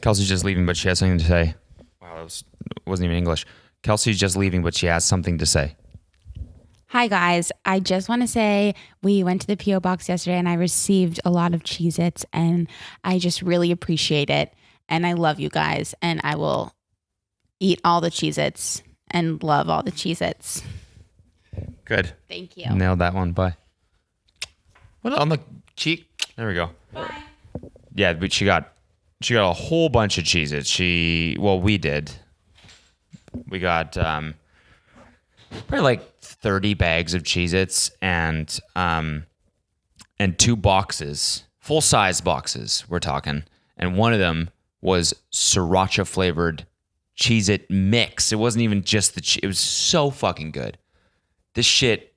Kelsey's just leaving, but she has something to say. Wow, wasn't even English. Kelsey's just leaving, but she has something to say. Hi, guys. I just want to say we went to the P.O. box yesterday and I received a lot of Cheez-Its and I just really appreciate it. And I love you guys and I will eat all the Cheez-Its and love all the Cheez-Its. Good. Thank you. Nailed that one. Bye. What on the cheek? There we go. Bye. Yeah, but she got a whole bunch of Cheez-Its. We did. We got probably like 30 bags of Cheez-Its and 2 boxes, full-size boxes, we're talking. And one of them was sriracha flavored Cheez-It mix. It wasn't even just it was so fucking good. This shit,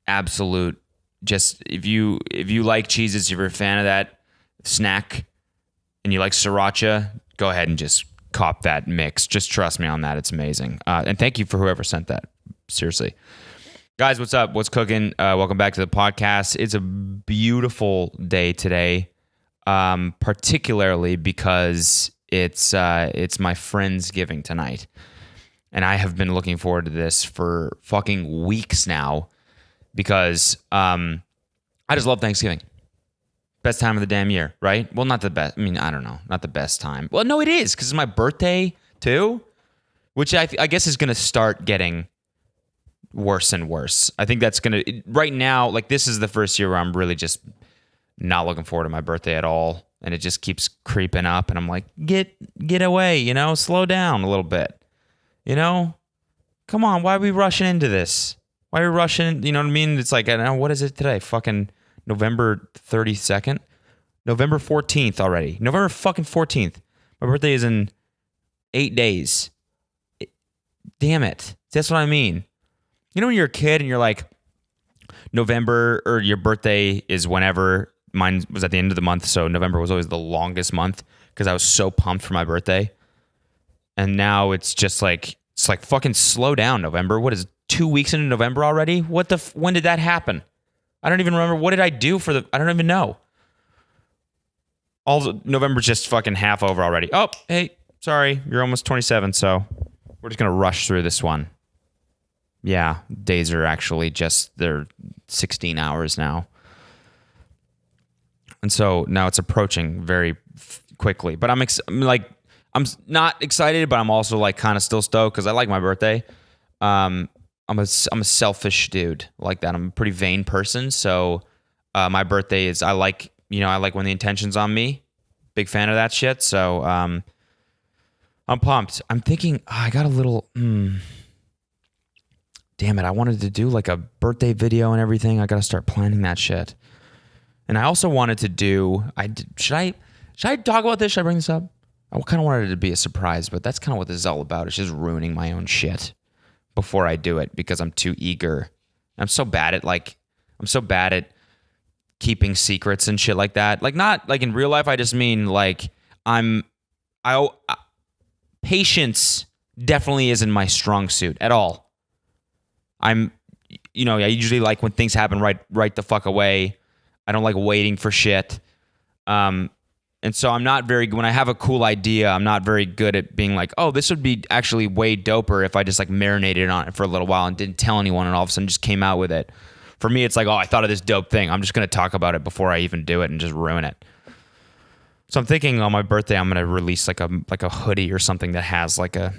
absolute. Just if you like Cheez-Its, if you're a fan of that snack and you like sriracha, go ahead and just cop that mix. Just trust me on that. It's amazing. And thank you for whoever sent that. Seriously. Guys, what's up? What's cooking? Welcome back to the podcast. It's a beautiful day today, particularly because it's my Friendsgiving tonight. And I have been looking forward to this for fucking weeks now because I just love Thanksgiving. Best time of the damn year, right? Well, not the best. I mean, I don't know. Not the best time. Well, no, it is because it's my birthday too, which I guess is going to start getting worse and worse. I think that's going to, right now, like this is the first year where I'm really just not looking forward to my birthday at all. And it just keeps creeping up. And I'm like, get away, slow down a little bit. Come on, why are we rushing into this? Why are we rushing? You know what I mean? It's like, I don't know, what is it today? Fucking November 32nd? November 14th already. November fucking 14th. My birthday is in 8 days. Damn it. That's what I mean. When you're a kid and you're like, November, or your birthday is whenever. Mine was at the end of the month, so November was always the longest month because I was so pumped for my birthday. And now it's just like, fucking slow down, November. What is 2 weeks into November already? When did that happen? I don't even remember. What did I do I don't even know. November's just fucking half over already. Oh, hey, sorry. You're almost 27, so we're just going to rush through this one. Yeah, days are actually they're 16 hours now. And so now it's approaching very quickly. But I'm not excited, but I'm also like kind of still stoked because I like my birthday. I'm a selfish dude like that. I'm a pretty vain person. So my birthday is, I like when the intention's on me. Big fan of that shit. So I'm pumped. I'm thinking, I got a little, damn it. I wanted to do like a birthday video and everything. I got to start planning that shit. And I also wanted to do, should I talk about this? Should I bring this up? I kind of wanted it to be a surprise, but that's kind of what this is all about. It's just ruining my own shit before I do it because I'm too eager. I'm so bad at keeping secrets and shit like that. Like not like in real life. I just mean like patience definitely isn't my strong suit at all. I usually like when things happen right the fuck away. I don't like waiting for shit. And so I'm not very good. When I have a cool idea, I'm not very good at being like, oh, this would be actually way doper if I just like marinated on it for a little while and didn't tell anyone and all of a sudden just came out with it. For me, it's like, oh, I thought of this dope thing. I'm just going to talk about it before I even do it and just ruin it. So I'm thinking on my birthday, I'm going to release like a hoodie or something that has like a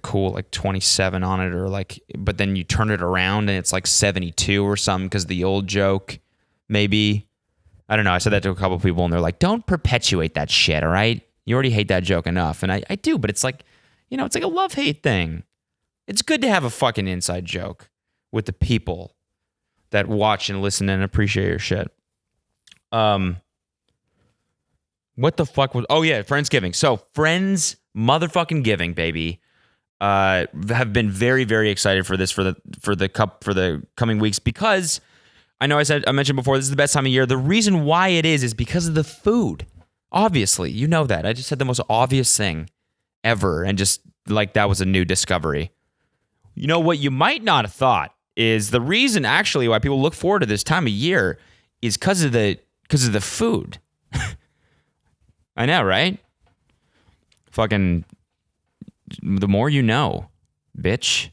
cool like 27 on it, or like, but then you turn it around and it's like 72 or something because the old joke, maybe. I don't know. I said that to a couple of people and they're like, don't perpetuate that shit, all right? You already hate that joke enough. And I do, but it's like, it's like a love-hate thing. It's good to have a fucking inside joke with the people that watch and listen and appreciate your shit. What the fuck was... Oh, yeah, Friendsgiving. So, Friends motherfucking giving, baby. Have been very, very excited for this for the coming weeks because... I know I mentioned before, this is the best time of year. The reason why it is because of the food. Obviously, you know that. I just said the most obvious thing ever, and just like that was a new discovery. You know what you might not have thought is the reason actually why people look forward to this time of year is because of the food. I know, right? Fucking, the more you know, bitch.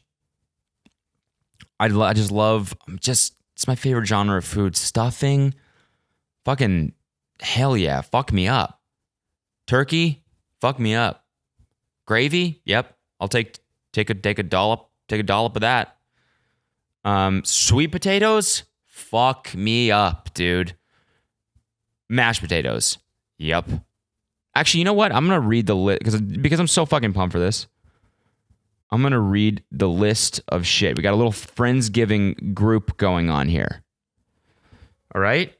I just love, it's my favorite genre of food. Stuffing, fucking hell yeah, fuck me up. Turkey, fuck me up. Gravy, yep, I'll take a dollop of that. Sweet potatoes, fuck me up, dude. Mashed potatoes, yep. Actually, you know what? I'm gonna read the list because I'm so fucking pumped for this. I'm gonna read the list of shit. We got a little Friendsgiving group going on here. All right.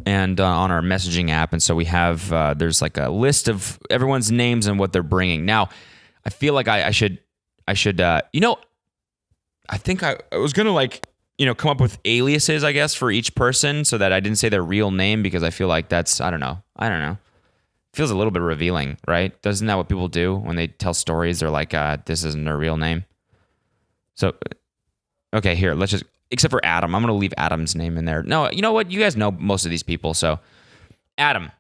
And on our messaging app. And so we have, there's like a list of everyone's names and what they're bringing. Now, I feel like I should, I think I was going to come up with aliases, I guess, for each person so that I didn't say their real name because I feel like that's, I don't know. Feels a little bit revealing, right? Doesn't that what people do when they tell stories? They're like, this isn't their real name. So, okay, here, let's just, except for Adam. I'm going to leave Adam's name in there. No, you know what? You guys know most of these people. So, Adam,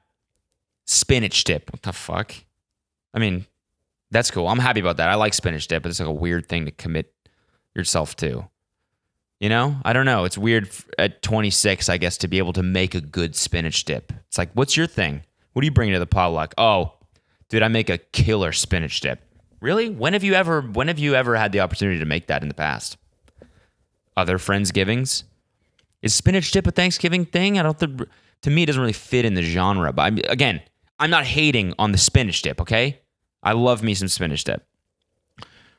spinach dip. What the fuck? I mean, that's cool. I'm happy about that. I like spinach dip, but it's like a weird thing to commit yourself to. You know? I don't know. It's weird at 26, I guess, to be able to make a good spinach dip. It's like, what's your thing? What do you bring to the potluck? Oh, dude, I make a killer spinach dip. Really? When have you ever had the opportunity to make that in the past? Other Friendsgivings? Is spinach dip a Thanksgiving thing? I don't think, to me, it doesn't really fit in the genre. But I'm not hating on the spinach dip, okay? I love me some spinach dip.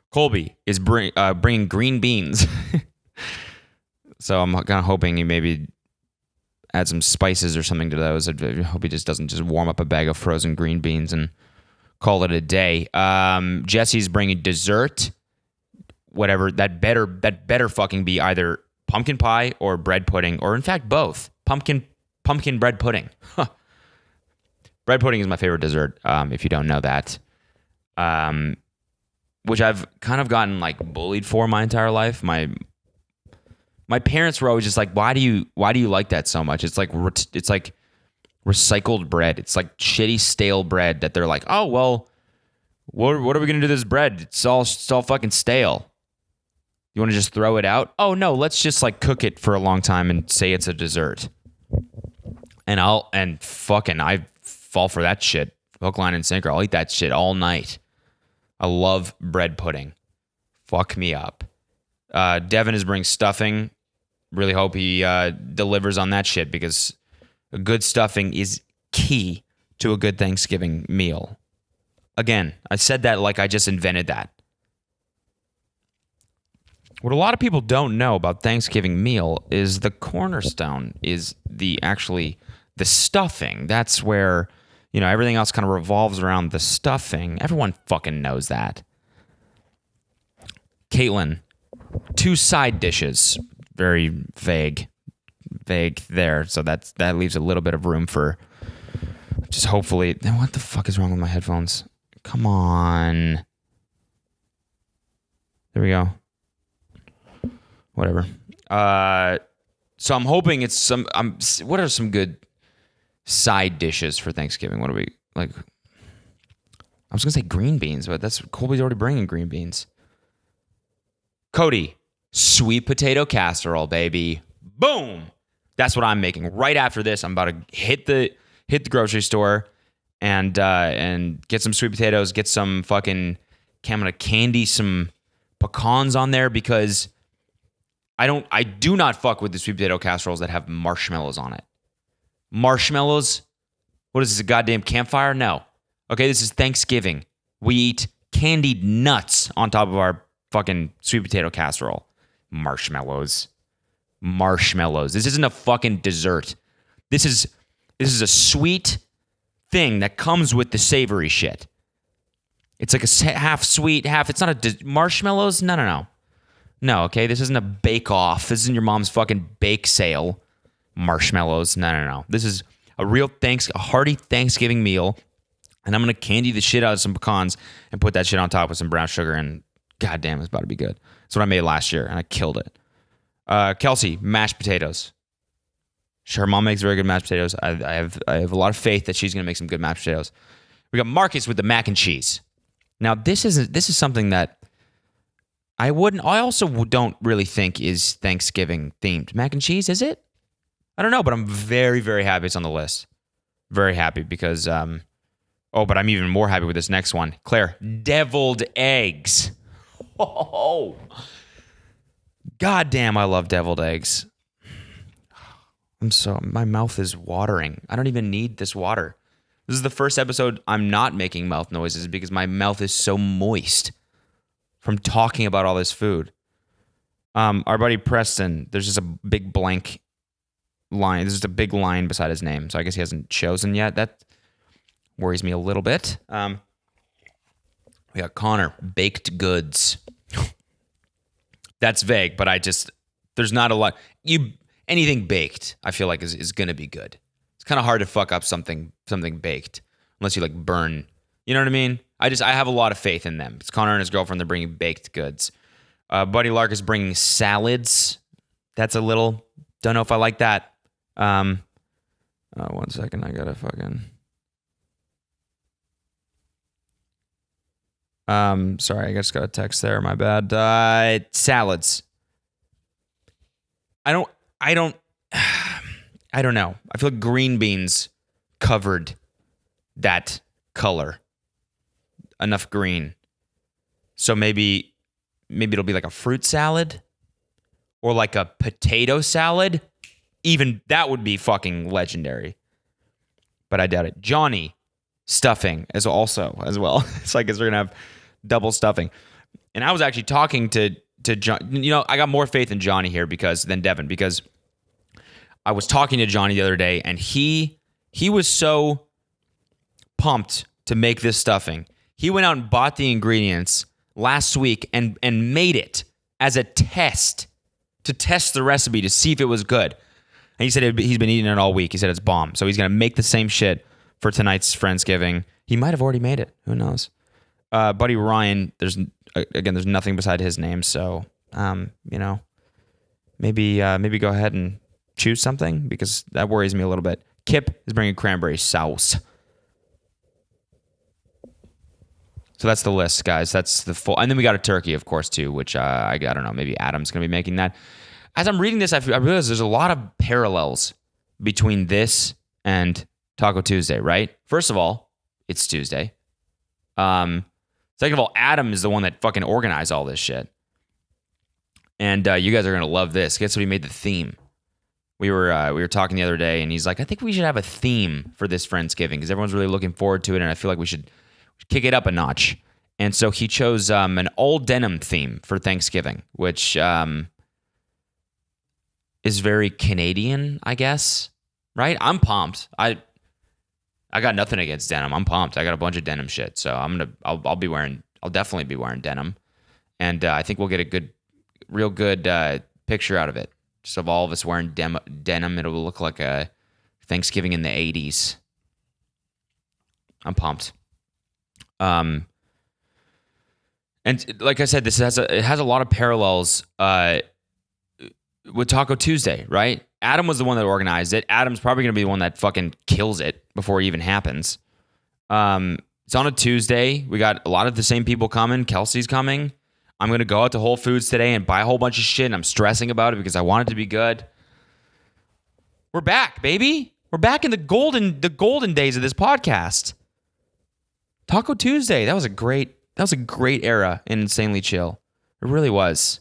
Colby is bringing green beans. So I'm kind of hoping he maybe add some spices or something to those. I hope he just doesn't just warm up a bag of frozen green beans and call it a day. Jesse's bringing dessert. Whatever, that better fucking be either pumpkin pie or bread pudding, or in fact both. Pumpkin bread pudding. Bread pudding is my favorite dessert, if you don't know that. Which I've kind of gotten like bullied for my entire life. My parents were always just like, why do you like that so much? It's like recycled bread. It's like shitty stale bread that they're like, oh well, what are we gonna do to this bread? It's all fucking stale. You want to just throw it out? Oh no, let's just like cook it for a long time and say it's a dessert. And I fall for that shit. Hook, line, and sinker. I'll eat that shit all night. I love bread pudding. Fuck me up. Devin is bringing stuffing. Really hope he delivers on that shit because a good stuffing is key to a good Thanksgiving meal. Again, I said that like I just invented that. What a lot of people don't know about Thanksgiving meal is the cornerstone is the stuffing. That's where, everything else kind of revolves around the stuffing. Everyone fucking knows that. Caitlin, 2 side dishes. Very vague there. So that leaves a little bit of room for just hopefully. What the fuck is wrong with my headphones? Come on. There we go. Whatever. So I'm hoping it's what are some good side dishes for Thanksgiving? What do we like? I was gonna say green beans, but Colby's already bringing green beans. Cody, sweet potato casserole, baby. Boom. That's what I'm making. Right after this, I'm about to hit the grocery store and get some sweet potatoes, get some fucking I'm gonna candy some pecans on there because I do not fuck with the sweet potato casseroles that have marshmallows on it. Marshmallows? What is this, a goddamn campfire? No. Okay, this is Thanksgiving. We eat candied nuts on top of our fucking sweet potato casserole. Marshmallows. This isn't a fucking dessert. This is a sweet thing that comes with the savory shit. It's like a half sweet, half. It's not marshmallows. No. No, okay, this isn't a bake-off. This isn't your mom's fucking bake sale. Marshmallows. No. This is a hearty Thanksgiving meal, and I'm going to candy the shit out of some pecans and put that shit on top with some brown sugar, and goddamn, it's about to be good. That's what I made last year, and I killed it. Kelsey, mashed potatoes. Her mom makes very good mashed potatoes. I have a lot of faith that she's going to make some good mashed potatoes. We got Marcus with the mac and cheese. Now, this is something that I also don't really think is Thanksgiving themed. Mac and cheese, is it? I don't know, but I'm very, very happy it's on the list. Very happy because, but I'm even more happy with this next one. Claire, deviled eggs. Oh, God damn, I love deviled eggs. My mouth is watering. I don't even need this water. This is the first episode I'm not making mouth noises because my mouth is so moist from talking about all this food. Our buddy Preston, there's just a big blank line. There's just a big line beside his name, so I guess he hasn't chosen yet. That worries me a little bit. We got Connor, baked goods. That's vague, but there's not a lot. Anything baked, I feel like is going to be good. It's kind of hard to fuck up something baked unless you like burn. You know what I mean? I have a lot of faith in them. It's Connor and his girlfriend. They're bringing baked goods. Buddy Lark is bringing salads. That's a little. Don't know if I like that. 1 second. I gotta fucking. Sorry, I just got a text there. My bad. Salads. I don't know. I feel like green beans covered that color. Enough green. So maybe it'll be like a fruit salad or like a potato salad. Even that would be fucking legendary. But I doubt it. Johnny, stuffing as well. It's like we're going to have double stuffing. And I was actually talking to John. You know, I got more faith in Johnny here than Devin because I was talking to Johnny the other day and he was so pumped to make this stuffing. He went out and bought the ingredients last week and made it as a test to test the recipe to see if it was good. And he said he's been eating it all week. He said it's bomb. So he's going to make the same shit for tonight's Friendsgiving. He might have already made it. Who knows? Buddy Ryan, there's nothing beside his name. So, maybe go ahead and choose something because that worries me a little bit. Kip is bringing cranberry sauce. So that's the list, guys. That's the full. And then we got a turkey, of course, too, which I don't know. Maybe Adam's going to be making that. As I'm reading this, I realize there's a lot of parallels between this and Taco Tuesday, right? First of all, it's Tuesday. Second of all, Adam is the one that fucking organized all this shit. And you guys are going to love this. Guess what? He made the theme. We were talking the other day, and he's like, I think we should have a theme for this Friendsgiving because everyone's really looking forward to it, and I feel like we should kick it up a notch. And so he chose an all denim theme for Thanksgiving, which is very Canadian, I guess. Right? I'm pumped. I got nothing against denim. I'm pumped. I got a bunch of denim shit, so I'll definitely be wearing denim, and I think we'll get a real good picture out of it. Just of all of us wearing denim, it'll look like a Thanksgiving in the 80s. I'm pumped. And like I said, it has a lot of parallels with Taco Tuesday, right? Adam was the one that organized it. Adam's probably going to be the one that fucking kills it before it even happens. It's on a Tuesday. We got a lot of the same people coming. Kelsey's coming. I'm going to go out to Whole Foods today and buy a whole bunch of shit, and I'm stressing about it because I want it to be good. We're back, baby. We're back in the golden days of this podcast. Taco Tuesday. That was a great era in Insanely Chill. It really was.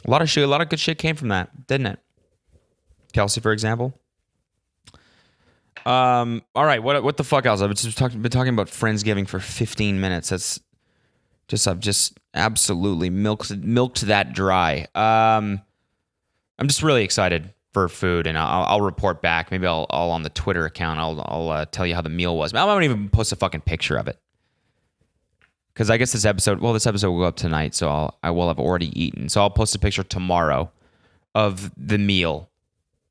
A lot of good shit came from that, didn't it? Kelsey, for example. All right, what the fuck else? I've been talking about Friendsgiving for 15 minutes. I've just absolutely milked that dry. I'm just really excited for food, and I'll report back. Maybe I'll on the Twitter account. I'll tell you how the meal was. I won't even post a fucking picture of it because I guess this episode will go up tonight, so I will have already eaten. So I'll post a picture tomorrow of the meal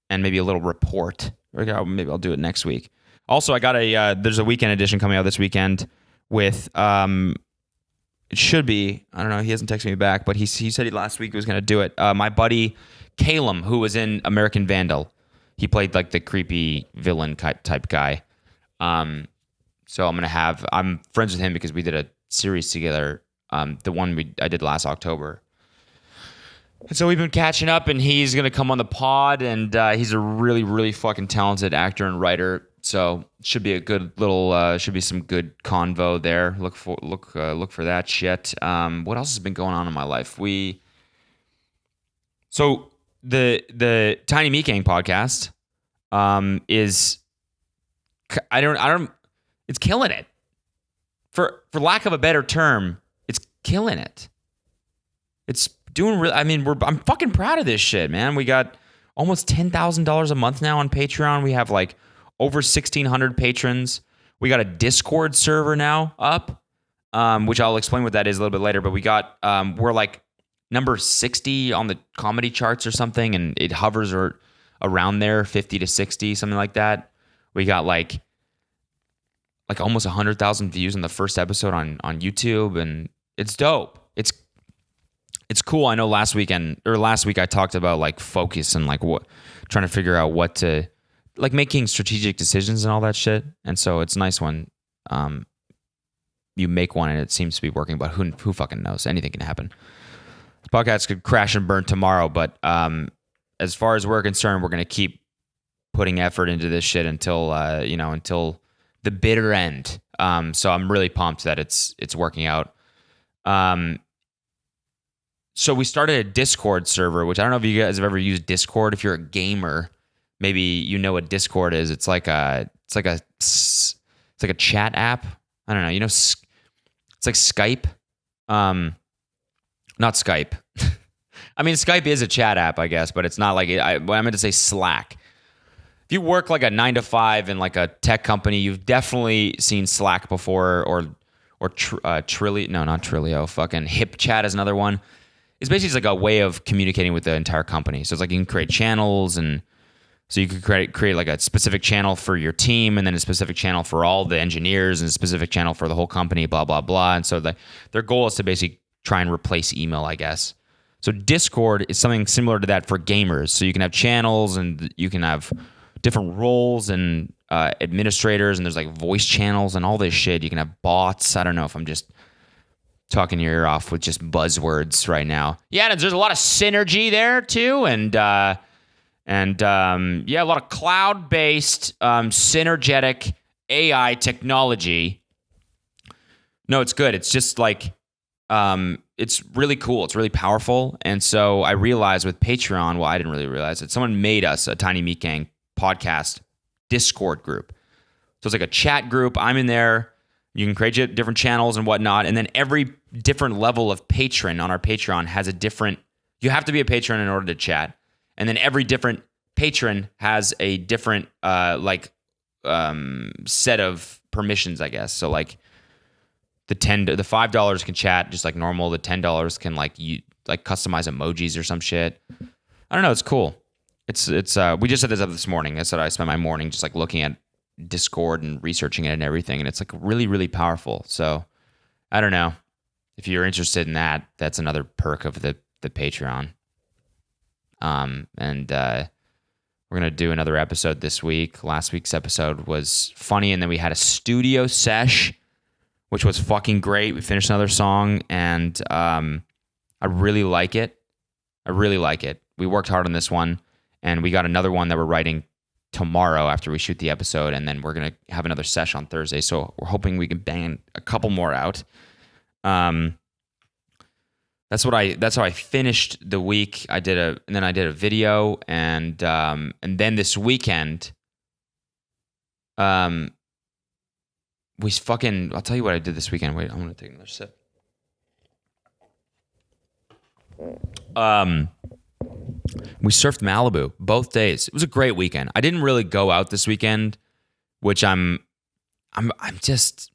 and maybe a little report. Or maybe I'll do it next week. Also, I got there's a weekend edition coming out this weekend with it should be, I don't know, he hasn't texted me back, but he said last week he was going to do it. My buddy Calum, who was in American Vandal, he played like the creepy villain type guy. So I'm friends with him because we did a series together. The one I did last October. And so we've been catching up, and he's going to come on the pod, and he's a really, really fucking talented actor and writer. So should be a good little, should be some good convo there. Look for that shit. What else has been going on in my life? So the Tiny Meat Gang podcast is, it's killing it. For lack of a better term, it's killing it. It's doing really. I mean, I'm fucking proud of this shit, man. We got almost $10,000 a month now on Patreon. We have like over 1,600 patrons. We got a Discord server now up, which I'll explain what that is a little bit later. But we're like number 60 on the comedy charts or something, and it hovers around there, 50 to 60, something like that. We got like almost 100,000 views on the first episode on YouTube, and it's dope. It's cool. I know last week I talked about like focus and like trying to figure out what to, like, making strategic decisions and all that shit. And so it's nice when you make one and it seems to be working, but who fucking knows? Anything can happen. The podcast could crash and burn tomorrow, but as far as we're concerned, we're going to keep putting effort into this shit until the bitter end. So I'm really pumped that it's working out. So we started a Discord server, which I don't know if you guys have ever used Discord. If you're a gamer, maybe you know what Discord is. It's like a chat app. I don't know. It's like Skype. Not Skype. I mean, Skype is a chat app, I guess, but it's not like it. I meant to say Slack. If you work like a 9 to 5 in like a tech company, you've definitely seen Slack before, or Trilio. No, not Trilio. Fucking HipChat is another one. It's basically just like a way of communicating with the entire company. So it's like you can create channels, and so you could create like a specific channel for your team, and then a specific channel for all the engineers, and a specific channel for the whole company, blah, blah, blah. And so their goal is to basically try and replace email, I guess. So Discord is something similar to that for gamers. So you can have channels, and you can have different roles and administrators, and there's like voice channels and all this shit. You can have bots. I don't know if I'm just talking your ear off with just buzzwords right now. Yeah, there's a lot of synergy there too, and a lot of cloud-based synergetic AI technology. No, it's good. It's just like it's really cool. It's really powerful. And so I realized with Patreon, well, I didn't really realize it. Someone made us a Tiny Meat Gang podcast Discord group. So it's like a chat group. I'm in there. You can create different channels and whatnot. And then every different level of patron on our Patreon has a different, you have to be a patron in order to chat. And then every different patron has a different set of permissions, I guess. So like the $5 can chat just like normal. The $10 can customize emojis or some shit. I don't know. It's cool. It's we just set this up this morning. That's what I spent my morning just like looking at Discord and researching it and everything, and it's like really, really powerful. So I don't know if you're interested in that. That's another perk of the Patreon. We're gonna do another episode this week. Last week's episode was funny, and then we had a studio sesh, which was fucking great. We finished another song, and I really like it. We worked hard on this one, and we got another one that we're writing tomorrow after we shoot the episode, and then we're gonna have another sesh on Thursday. So we're hoping we can bang a couple more out. That's how I finished the week. I did a video, and then this weekend, I'll tell you what I did this weekend. Wait, I'm gonna take another sip. We surfed Malibu both days. It was a great weekend. I didn't really go out this weekend, which I'm just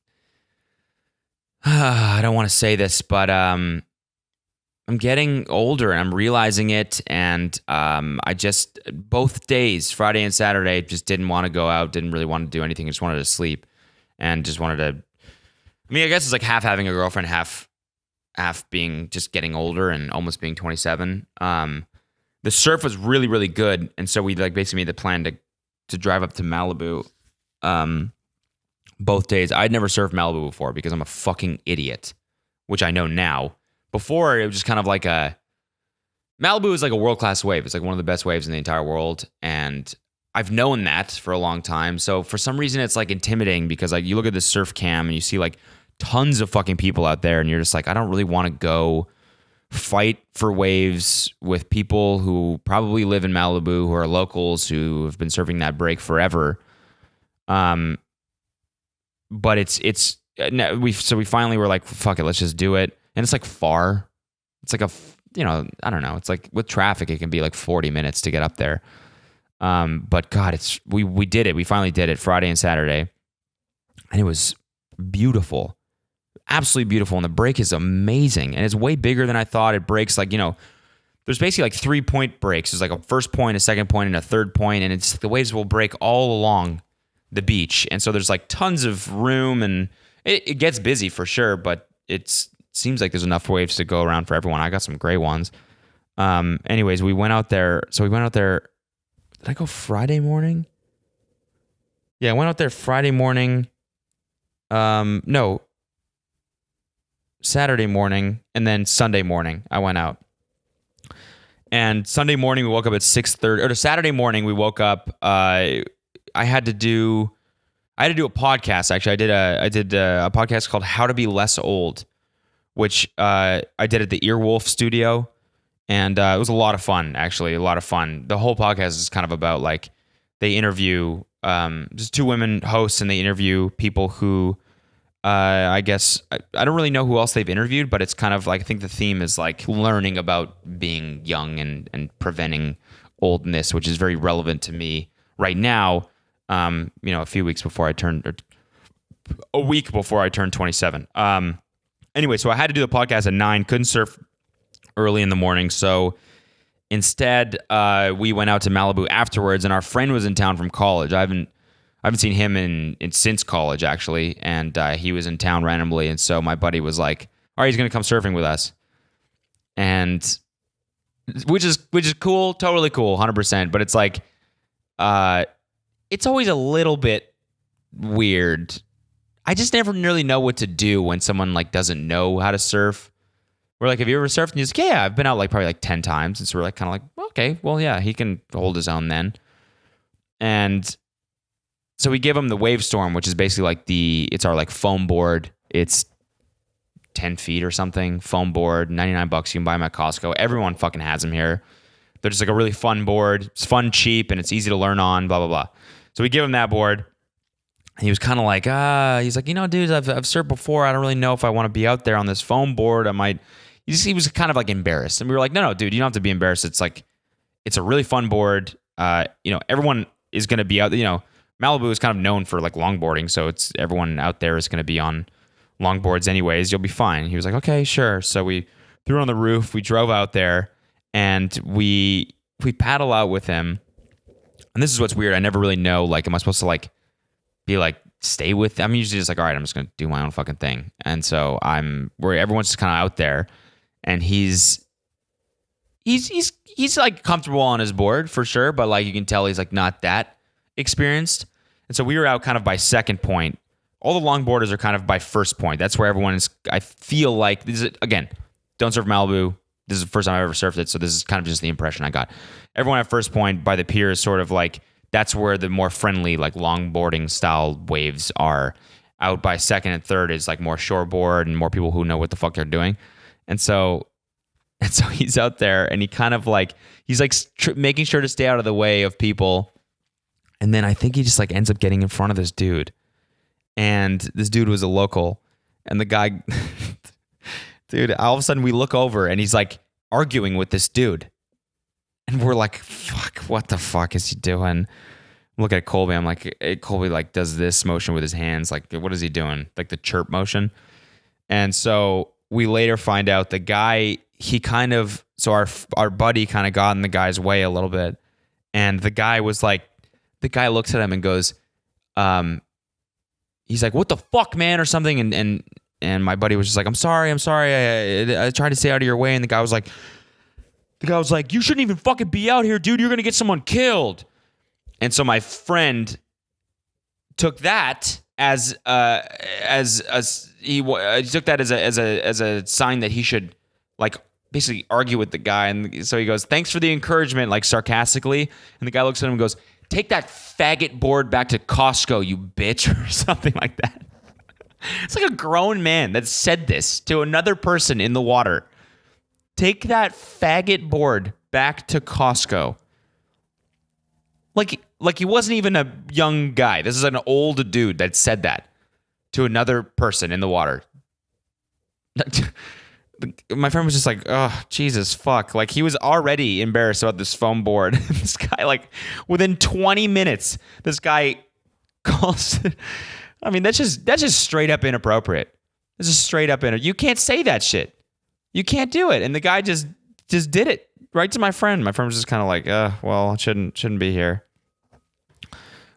I don't want to say this, but I'm getting older and I'm realizing it, and I just both days, Friday and Saturday, just didn't want to go out, didn't really want to do anything, just wanted to sleep, and just wanted to. I mean, I guess it's like half having a girlfriend, half being just getting older and almost being 27. The surf was really, really good, and so we basically made the plan to drive up to Malibu both days. I'd never surfed Malibu before because I'm a fucking idiot, which I know now. Before, it was just kind of like Malibu is like a world-class wave. It's like one of the best waves in the entire world. And I've known that for a long time. So for some reason, it's like intimidating because like you look at the surf cam and you see like tons of fucking people out there and you're just like, I don't really want to go fight for waves with people who probably live in Malibu, who are locals, who have been surfing that break forever. But we finally were like, fuck it, let's just do it. And it's like far. It's like I don't know. It's like with traffic, it can be like 40 minutes to get up there. But God, we did it. We finally did it Friday and Saturday, and it was beautiful, absolutely beautiful. And the break is amazing, and it's way bigger than I thought. It breaks like there's basically like 3-point breaks. There's like a first point, a second point, and a third point, and it's the waves will break all along the beach, and so there's like tons of room, and it gets busy for sure, but it seems like there's enough waves to go around for everyone. I got some great ones. Anyways, we went out there. So we went out there. Did I go Friday morning? Yeah, I went out there Friday morning. No, Saturday morning, and then Sunday morning I went out. And Sunday morning we woke up at 6:30. Or Saturday morning we woke up. I had to do a podcast. Actually, I did a podcast called "How to Be Less Old," which I did at the Earwolf Studio, and it was a lot of fun. Actually, a lot of fun. The whole podcast is kind of about like they interview just two women hosts, and they interview people who I guess I don't really know who else they've interviewed, but it's kind of like I think the theme is like learning about being young and preventing oldness, which is very relevant to me right now. A few weeks before I turned, or a week before I turned 27. Anyway, so I had to do the podcast at 9. Couldn't surf early in the morning, so instead we went out to Malibu afterwards. And our friend was in town from college. I haven't seen him in since college actually, and he was in town randomly. And so my buddy was like, "All right, he's gonna come surfing with us," and which is cool, totally cool, 100%. But it's like, it's always a little bit weird. I just never really know what to do when someone like doesn't know how to surf. We're like, "Have you ever surfed?" And he's like, "Yeah, I've been out like probably like 10 times." And so we're like, kind of like, "Okay, well, yeah, he can hold his own then." And so we give him the Wave Storm, which is basically like it's our like foam board. It's 10 feet or something. Foam board, $99. You can buy them at Costco. Everyone fucking has them here. They're just like a really fun board. It's fun, cheap, and it's easy to learn on, blah, blah, blah. So we give him that board. And he was kind of like, he's like, dude, I've surfed before. I don't really know if I want to be out there on this foam board. He was kind of like embarrassed. And we were like, no, dude, you don't have to be embarrassed. It's like, it's a really fun board. Everyone is going to be out there. Malibu is kind of known for like longboarding. So everyone out there is going to be on longboards anyways. You'll be fine. He was like, okay, sure. So we threw it on the roof. We drove out there and we paddle out with him. And this is what's weird. I never really know, like, am I supposed to like be like, stay with, I'm usually just like, all right, I'm just going to do my own fucking thing. And so where everyone's just kind of out there, and he's like comfortable on his board for sure. But like, you can tell he's like not that experienced. And so we were out kind of by second point. All the longboarders are kind of by first point. That's where everyone is. I feel like this is, again, don't surf Malibu. This is the first time I've ever surfed it. So this is kind of just the impression I got. Everyone at first point by the pier is sort of like, that's where the more friendly, like longboarding style waves are. Out by second and third is like more shoreboard and more people who know what the fuck they're doing. And so he's out there and he kind of like, he's like making sure to stay out of the way of people. And then I think he just like ends up getting in front of this dude. And this dude was a local. And the guy, dude, all of a sudden we look over and he's like arguing with this dude. And we're like, fuck, what the fuck is he doing? Look at Colby. I'm like, hey, Colby like does this motion with his hands. Like, what is he doing? Like the chirp motion. And so we later find out the guy, our buddy kind of got in the guy's way a little bit. And the guy was like, the guy looks at him and goes, he's like, what the fuck, man, or something. And my buddy was just like, I'm sorry. I tried to stay out of your way. And the guy was like, you shouldn't even fucking be out here, dude. You're going to get someone killed. And so my friend took that he took that as a sign that he should like basically argue with the guy, and so he goes, "Thanks for the encouragement," like sarcastically, and the guy looks at him and goes, "Take that faggot board back to Costco, you bitch," or something like that. It's like a grown man that said this to another person in the water. Take that faggot board back to Costco. Like he wasn't even a young guy. This is an old dude that said that to another person in the water. My friend was just like, oh, Jesus, fuck. Like, he was already embarrassed about this foam board. This guy, like, within 20 minutes, this guy calls. I mean, that's just straight up inappropriate. It's just straight up inappropriate. You can't say that shit. You can't do it. And the guy just did it right to my friend. My friend was just kind of like, well, it shouldn't be here.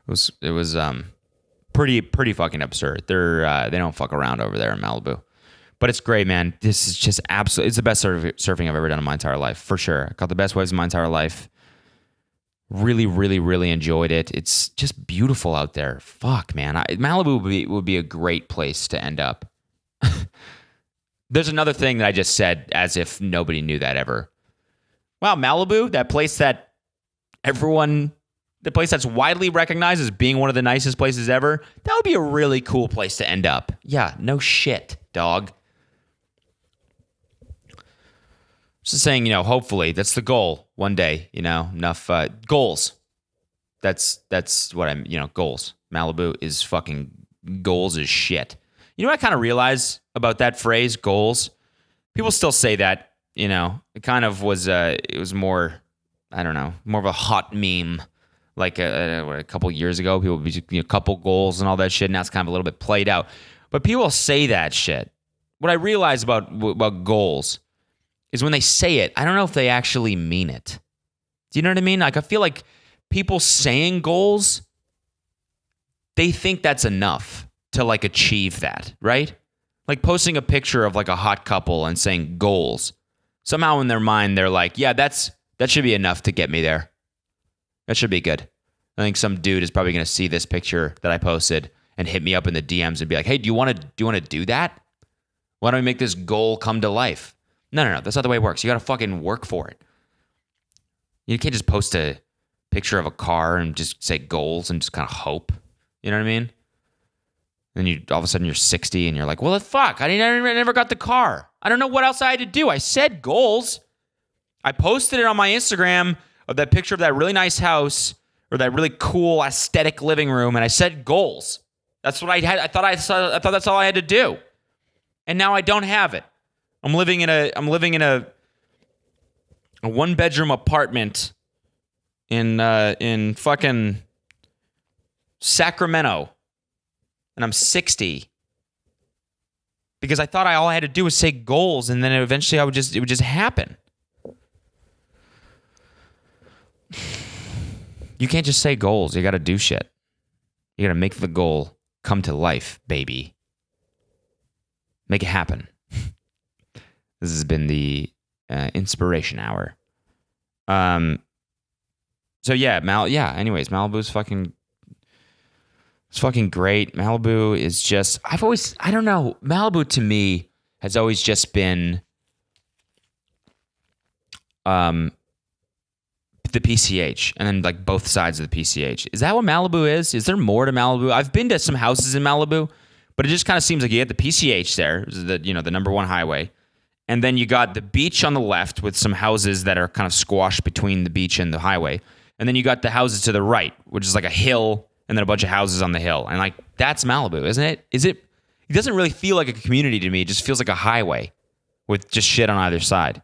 It was pretty fucking absurd. They don't fuck around over there in Malibu. But it's great, man. This is just absolutely, it's the best surfing I've ever done in my entire life, for sure. I caught the best waves in my entire life. Really, really, really enjoyed it. It's just beautiful out there. Fuck, man. Malibu would be a great place to end up. There's another thing that I just said as if nobody knew that ever. Wow, Malibu, the place that's widely recognized as being one of the nicest places ever, that would be a really cool place to end up. Yeah, no shit, dog. Just saying, hopefully that's the goal one day, enough goals. That's what I'm, goals. Malibu is fucking goals as shit. You know what I kind of realize about that phrase, goals? People still say that, it kind of was, it was more, I don't know, more of a hot meme. Like a couple years ago, people would be couple goals and all that shit. Now it's kind of a little bit played out. But people say that shit. What I realize about goals is when they say it, I don't know if they actually mean it. Do you know what I mean? Like, I feel like people saying goals, they think that's enough to like achieve that, right? Like posting a picture of like a hot couple and saying goals. Somehow in their mind, they're like, yeah, that should be enough to get me there. That should be good. I think some dude is probably going to see this picture that I posted and hit me up in the DMs and be like, hey, do you want to do that? Why don't we make this goal come to life? No. That's not the way it works. You got to fucking work for it. You can't just post a picture of a car and just say goals and just kind of hope. You know what I mean? Then all of a sudden you're 60 and you're like, well, fuck, I never got the car. I don't know what else I had to do. I said goals. I posted it on my Instagram of that picture of that really nice house or that really cool aesthetic living room, and I said goals. That's what I had. I thought that's all I had to do, and now I don't have it. I'm living in a 1-bedroom apartment in fucking Sacramento, and I'm 60 because I thought all I had to do was say goals, and then eventually it would just happen. You can't just say goals. You got to do shit. You got to make the goal come to life, baby. Make it happen. This has been the inspiration hour. So yeah, anyways, Malibu's fucking, it's fucking great. Malibu is just, I don't know. Malibu to me has always just been, the PCH, and then like both sides of the PCH. Is that what Malibu is? Is there more to Malibu? I've been to some houses in Malibu, but it just kind of seems like you get the PCH there, the number one highway, and then you got the beach on the left with some houses that are kind of squashed between the beach and the highway, and then you got the houses to the right, which is like a hill, and then a bunch of houses on the hill, and like that's Malibu, isn't it? It doesn't really feel like a community to me. It just feels like a highway with just shit on either side.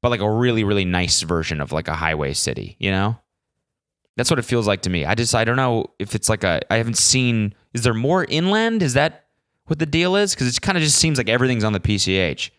But like a really, really nice version of like a highway city, That's what it feels like to me. I don't know if it's like I haven't seen, is there more inland? Is that what the deal is? Because it kind of just seems like everything's on the PCH.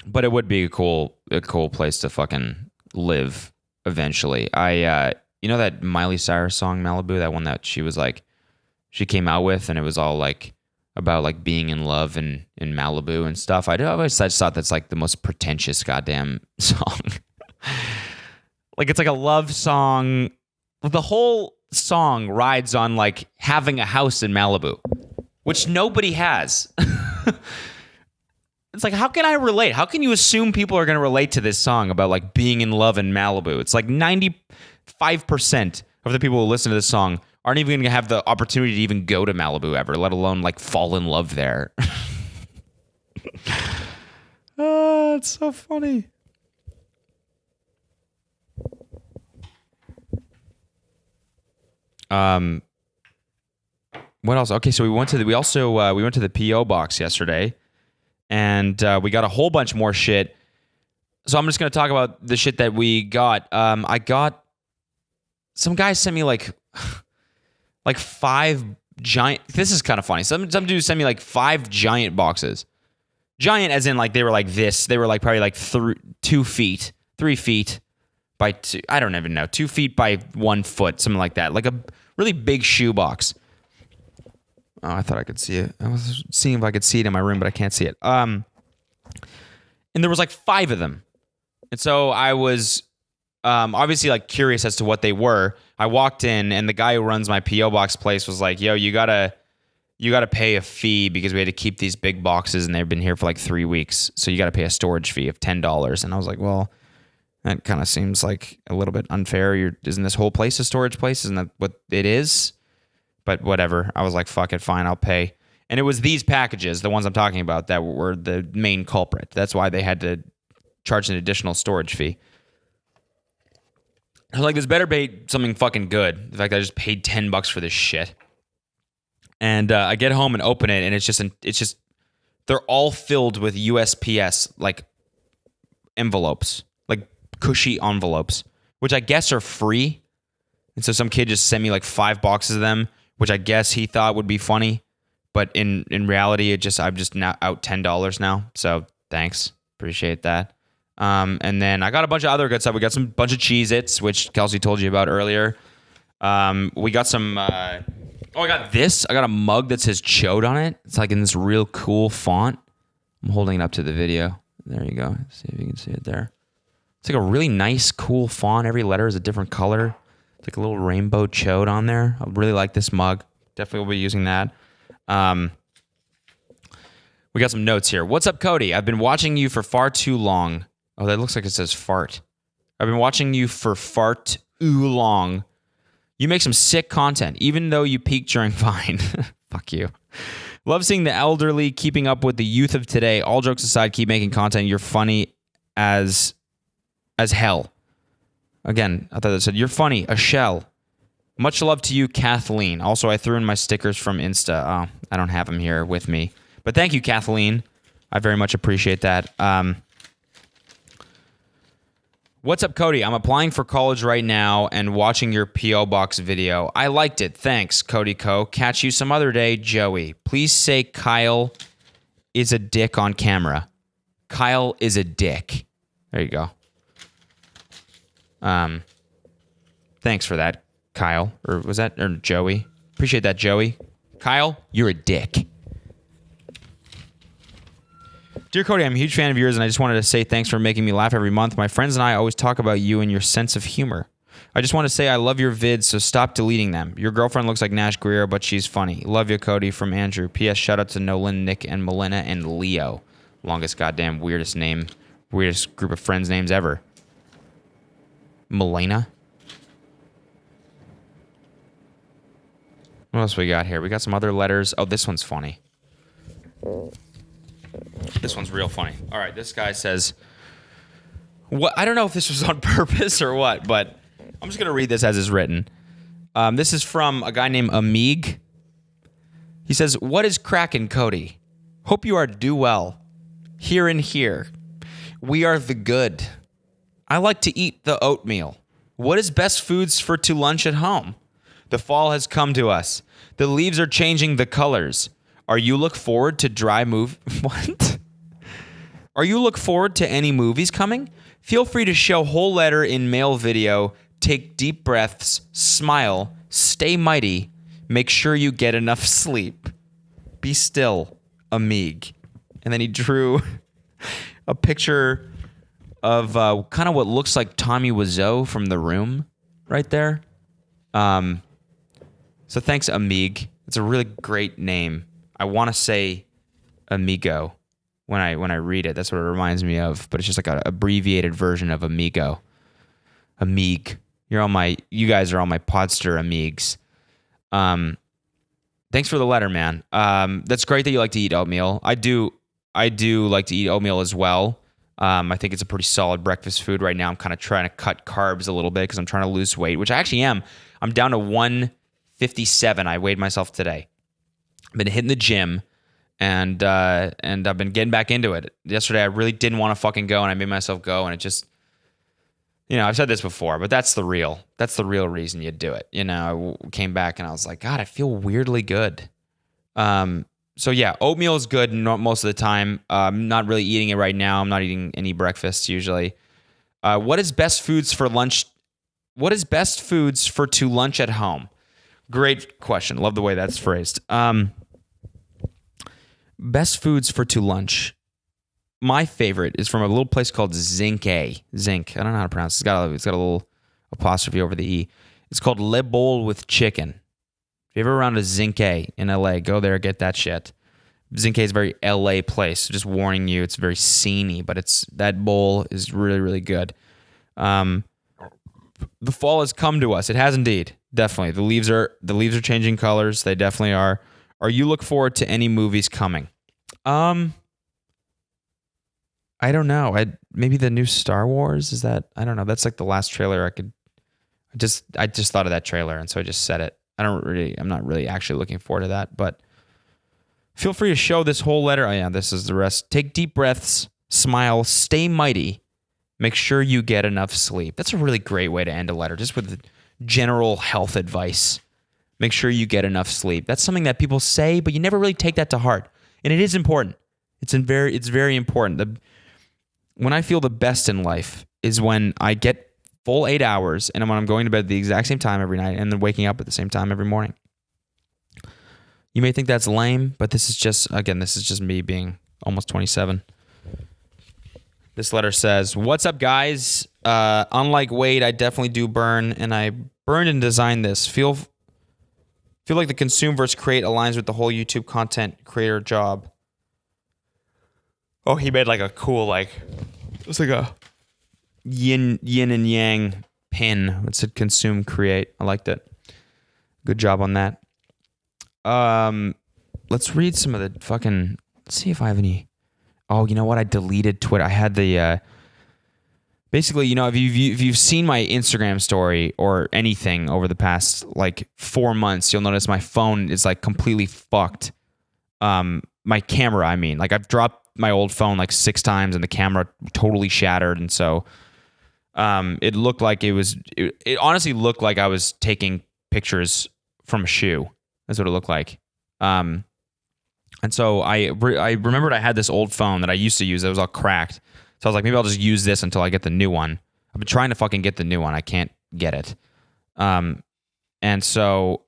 But it would be a cool place to fucking live eventually. That Miley Cyrus song, Malibu, that one that she came out with, and it was all like, about like being in love in Malibu and stuff. I always just thought that's like the most pretentious goddamn song. Like it's like a love song. The whole song rides on like having a house in Malibu, which nobody has. It's like, how can I relate? How can you assume people are going to relate to this song about like being in love in Malibu? It's like 95% of the people who listen to this song aren't even going to have the opportunity to even go to Malibu ever, let alone like fall in love there. Oh, it's so funny. What else? Okay, so we went to the PO box yesterday, and we got a whole bunch more shit. So I'm just gonna talk about the shit that we got. I got some guys sent me like 5 giant. This is kind of funny. Some dudes sent me like 5 giant boxes. Giant as in like they were like this. They were like probably like 2 feet, 3 feet by 2. I don't even know. 2 feet by 1 foot, something like that. Like a really big shoe box. Oh, I thought I could see it. I was seeing if I could see it in my room, but I can't see it. And there was like 5 of them. And so I was obviously like curious as to what they were. I walked in, and the guy who runs my P.O. box place was like, yo, you gotta pay a fee because we had to keep these big boxes, and they've been here for like 3 weeks. So you got to pay a storage fee of $10. And I was like, well, that kind of seems like a little bit unfair. Isn't this whole place a storage place? Isn't that what it is? But whatever. I was like, fuck it, fine, I'll pay. And it was these packages, the ones I'm talking about, that were the main culprit. That's why they had to charge an additional storage fee. I was like, this better be something fucking good. In fact, I just paid $10 for this shit. And I get home and open it, and it's just they're all filled with USPS like envelopes, like cushy envelopes, which I guess are free. And so some kid just sent me like 5 boxes of them, which I guess he thought would be funny, but in reality, I'm just now out $10 now. So thanks, appreciate that. And then I got a bunch of other good stuff. We got some bunch of Cheez-Its, which Kelsey told you about earlier. We got some. I got this. I got a mug that says "Chode" on it. It's like in this real cool font. I'm holding it up to the video. There you go. See if you can see it there. It's like a really nice, cool font. Every letter is a different color. It's like a little rainbow chode on there. I really like this mug. Definitely will be using that. We got some notes here. What's up, Cody? I've been watching you for far too long. Oh, that looks like it says fart. I've been watching you for far too long. You make some sick content, even though you peaked during Vine. Fuck you. Love seeing the elderly keeping up with the youth of today. All jokes aside, keep making content. You're funny as hell. Again, I thought that said, you're funny, a shell. Much love to you, Kathleen. Also, I threw in my stickers from Insta. Oh, I don't have them here with me. But thank you, Kathleen. I very much appreciate that. What's up, Cody? I'm applying for college right now and watching your P.O. Box video. I liked it. Thanks, codyko. Catch you some other day, Joey. Please say Kyle is a dick on camera. Kyle is a dick. There you go. Thanks for that, Kyle. Or was that or Joey? Appreciate that, Joey. Kyle, you're a dick. Dear Cody, I'm a huge fan of yours, and I just wanted to say thanks for making me laugh every month. My friends and I always talk about you and your sense of humor. I just want to say I love your vids, so stop deleting them. Your girlfriend looks like Nash Greer, but she's funny. Love you, Cody, from Andrew. P.S. Shout out to Nolan, Nick, and Melina, and Leo. Longest goddamn weirdest group of friends names ever. Melina? What else we got here? We got some other letters. Oh, this one's funny. This one's real funny. All right, this guy says, "What? I don't know if this was on purpose or what, but I'm just going to read this as is written. This is from a guy named Amig. He says, what is crackin', Cody? Hope you are do well. Here and here. We are the good. I like to eat the oatmeal. What is best foods for to lunch at home? The fall has come to us. The leaves are changing the colors. Are you look forward to What? Are you look forward to any movies coming? Feel free to show whole letter in mail video. Take deep breaths. Smile. Stay mighty. Make sure you get enough sleep. Be still, Amig." And then he drew a picture of kind of what looks like Tommy Wiseau from The Room right there. So thanks, Amig. It's a really great name. I want to say Amigo when I read it. That's what it reminds me of. But it's just like an abbreviated version of Amigo. Amig. You guys are all my Podster Amigs. Thanks for the letter, man. That's great that you like to eat oatmeal. I do like to eat oatmeal as well. I think it's a pretty solid breakfast food right now. I'm kind of trying to cut carbs a little bit because I'm trying to lose weight, which I actually am. I'm down to 157. I weighed myself today. I've been hitting the gym, and I've been getting back into it. Yesterday, I really didn't want to fucking go, and I made myself go, and it just, I've said this before, but that's the real reason you do it. I came back, and I was like, God, I feel weirdly good. So yeah, oatmeal is good most of the time. I'm not really eating it right now. I'm not eating any breakfast usually. What is best foods for lunch? What is best foods for to lunch at home? Great question. Love the way that's phrased. Best foods for to lunch. My favorite is from a little place called Zinc. I don't know how to pronounce it. It's got a little apostrophe over the E. It's called Le Bowl with Chicken. If you're ever around a Zinc in LA, go there, get that shit. Zinc is a very LA place. So just warning you, it's very sceney, but that bowl is really, really good. The fall has come to us. It has indeed. Definitely. The leaves are changing colors. They definitely are. Are you look forward to any movies coming? I don't know. Maybe the new Star Wars, is that? I don't know. That's like the last trailer I just thought of that trailer, and so I just said it. I'm not really actually looking forward to that, but feel free to show this whole letter. Oh yeah, this is the rest. Take deep breaths, smile, stay mighty. Make sure you get enough sleep. That's a really great way to end a letter, just with general health advice. Make sure you get enough sleep. That's something that people say, but you never really take that to heart. And it is important. It's very important. When I feel the best in life is when I get full 8 hours, and when I'm going to bed at the exact same time every night, and then waking up at the same time every morning. You may think that's lame, but this is just me being almost 27. This letter says, "What's up, guys? Unlike Wade, I definitely do burn, and I burned and designed this. Feel like the consume versus create aligns with the whole YouTube content creator job." Oh, he made like a cool, it was like a yin and yang pin. It said consume, create. I liked it. Good job on that. Let's read some of the fucking, let's see if I have any. Oh, you know what? I deleted Twitter. I had the, basically, if you've seen my Instagram story or anything over the past 4 months, you'll notice my phone is completely fucked. My camera, I've dropped my old phone 6 times and the camera totally shattered. And so, it looked like it honestly looked like I was taking pictures from a shoe. That's what it looked like. And so I remembered I had this old phone that I used to use that was all cracked. So I was like, maybe I'll just use this until I get the new one. I've been trying to fucking get the new one. I can't get it. And so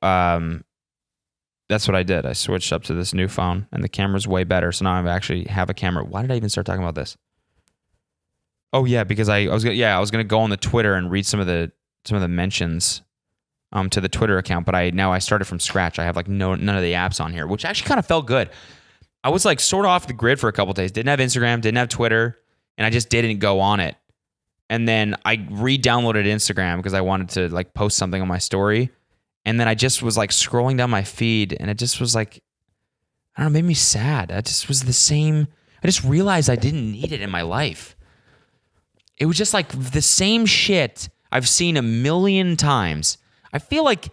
that's what I did. I switched up to this new phone, and the camera's way better. So now I actually have a camera. Why did I even start talking about this? Oh yeah, because I was gonna go on the Twitter and read some of the mentions to the Twitter account, but I started from scratch. I have none of the apps on here, which actually kind of felt good. I was sort of off the grid for a couple of days. Didn't have Instagram, didn't have Twitter, and I just didn't go on it. And then I re-downloaded Instagram because I wanted to post something on my story. And then I just was scrolling down my feed, and it just was I don't know, made me sad. I just was the same. I just realized I didn't need it in my life. It was just the same shit I've seen a million times. I feel like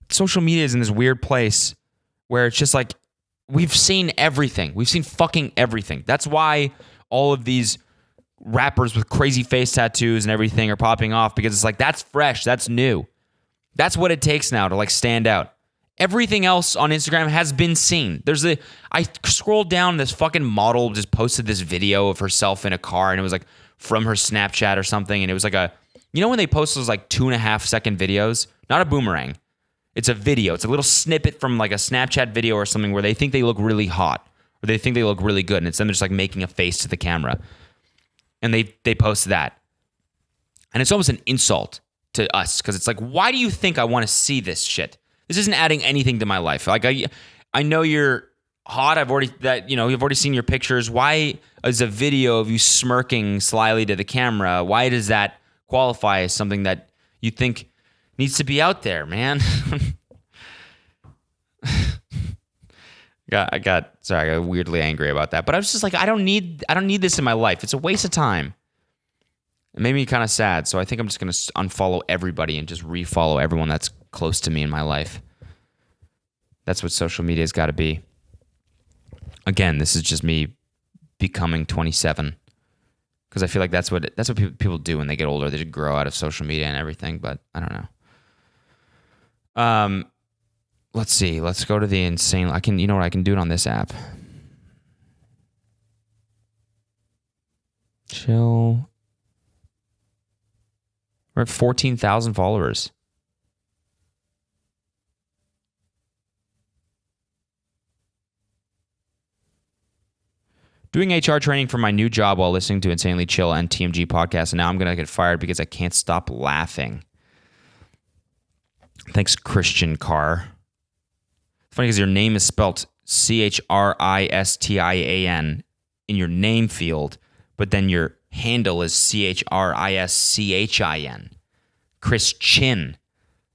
social media is in this weird place where it's just we've seen everything. We've seen fucking everything. That's why all of these rappers with crazy face tattoos and everything are popping off, because it's that's fresh, that's new. That's what it takes now to stand out. Everything else on Instagram has been seen. I scrolled down, this fucking model just posted this video of herself in a car, and it was from her Snapchat or something, and it was when they post those 2.5 second videos, not a boomerang. It's a video. It's a little snippet from a Snapchat video or something where they think they look really hot or they think they look really good, and it's them just making a face to the camera. And they post that. And it's almost an insult to us, because it's why do you think I want to see this shit? This isn't adding anything to my life. Like I know you're hot. You've already seen your pictures. Why is a video of you smirking slyly to the camera? Why does that qualify as something that you think needs to be out there, man? I got weirdly angry about that, but I was just like, I don't need this in my life. It's a waste of time. It made me kind of sad, so I think I'm just gonna unfollow everybody and just refollow everyone that's close to me in my life. That's what social media's got to be. Again, this is just me becoming 27, because I feel like that's what people do when they get older. They just grow out of social media and everything. But I don't know. Let's see. Let's go to the insane. You know what? I can do it on this app. Chill. We're at 14,000 followers. Doing HR training for my new job while listening to Insanely Chill and TMG podcast, and now I'm going to get fired because I can't stop laughing. Thanks, Christian Carr. It's funny because your name is spelt Christian in your name field, but then your handle is Chrischin. Christian.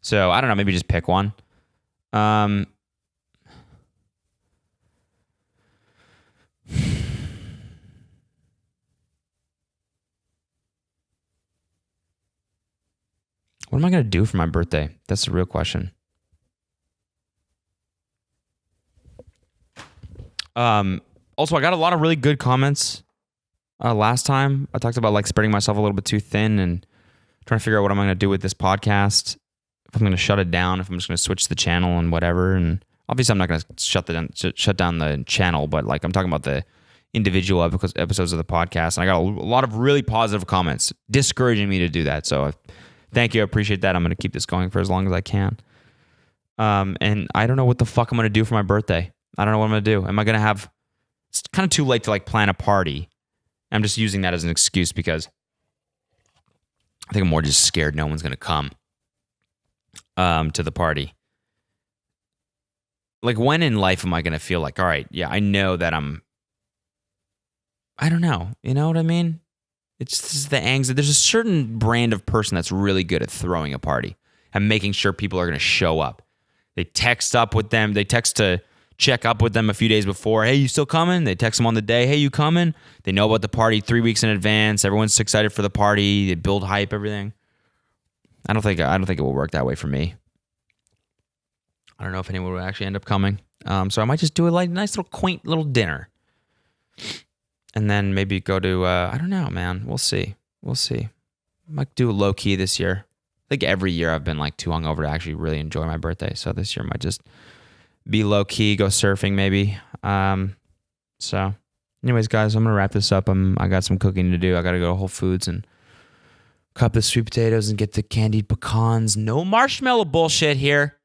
So I don't know, maybe just pick one. What am I going to do for my birthday? That's the real question. Also, I got a lot of really good comments last time. I talked about like spreading myself a little bit too thin and trying to figure out what I'm going to do with this podcast. If I'm going to shut it down, if I'm just going to switch the channel and whatever. And obviously, I'm not going to shut down the channel, but like I'm talking about the individual episodes of the podcast. And I got a lot of really positive comments discouraging me to do that. So thank you. I appreciate that. I'm going to keep this going for as long as I can. And I don't know what the fuck I'm going to do for my birthday. I don't know what I'm going to do. Am I going to have... It's kind of too late to like plan a party. I'm just using that as an excuse because I think I'm more just scared no one's going to come to the party. Like, when in life am I going to feel like, all right, yeah, I know that I don't know. You know what I mean? It's just the anxiety. There's a certain brand of person that's really good at throwing a party and making sure people are going to show up. They text up with them. They text to check up with them a few days before. Hey, you still coming? They text them on the day. Hey, you coming? They know about the party 3 weeks in advance. Everyone's excited for the party. They build hype, everything. I don't think it will work that way for me. I don't know if anyone will actually end up coming. So I might just do a nice little quaint little dinner. And then maybe go to, I don't know, man. We'll see. I might do a low key this year. I think every year I've been like too hungover to actually really enjoy my birthday. So this year might just be low key, go surfing maybe. So anyways, guys, I'm going to wrap this up. I got some cooking to do. I got to go to Whole Foods and cut the sweet potatoes and get the candied pecans. No marshmallow bullshit here.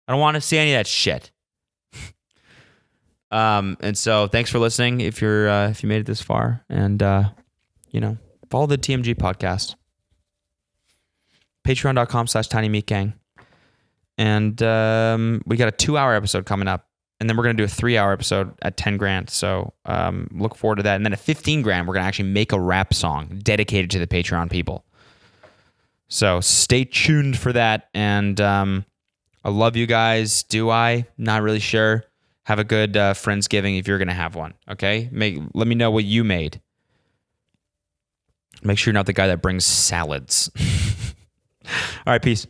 I don't want to see any of that shit. And so thanks for listening if you made it this far, and follow the TMG podcast, patreon.com/tinymeatgang. And we got a 2-hour episode coming up, and then we're going to do a 3-hour episode at 10 grand. So look forward to that. And then at 15 grand, we're going to actually make a rap song dedicated to the Patreon people. So stay tuned for that. And I love you guys. Do I? Not really sure. Have a good Friendsgiving if you're going to have one, okay? Let me know what you made. Make sure you're not the guy that brings salads. All right, peace.